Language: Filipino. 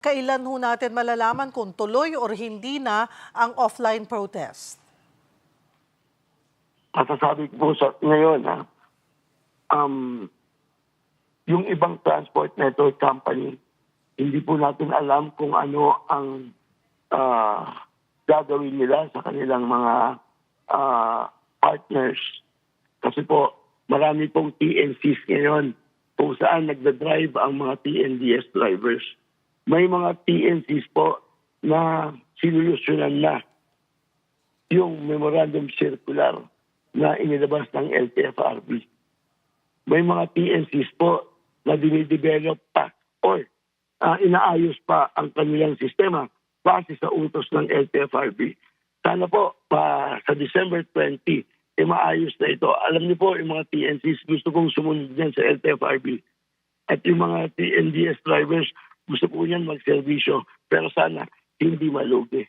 Kailan ho natin malalaman kung tuloy or hindi na ang offline protest? Masasabi ko po sa ngayon, yung ibang transport network company, hindi po natin alam kung ano ang gagawin nila sa kanilang mga partners. Kasi po, marami pong TNCs ngayon kung saan nagda-drive ang mga TNDS drivers. May mga TNCs po na sinulusyonan na yung memorandum circular na inilabas ng LTFRB. May mga TNCs po na dinidevelop pa or inaayos pa ang kanilang sistema base sa utos ng LTFRB. Sana po sa December 20, maayos na ito. Alam niyo po, yung mga TNCs gusto kong sumunod yan sa LTFRB. At yung mga TNDS drivers gusto po yan magservisyo. Pero sana hindi malugi.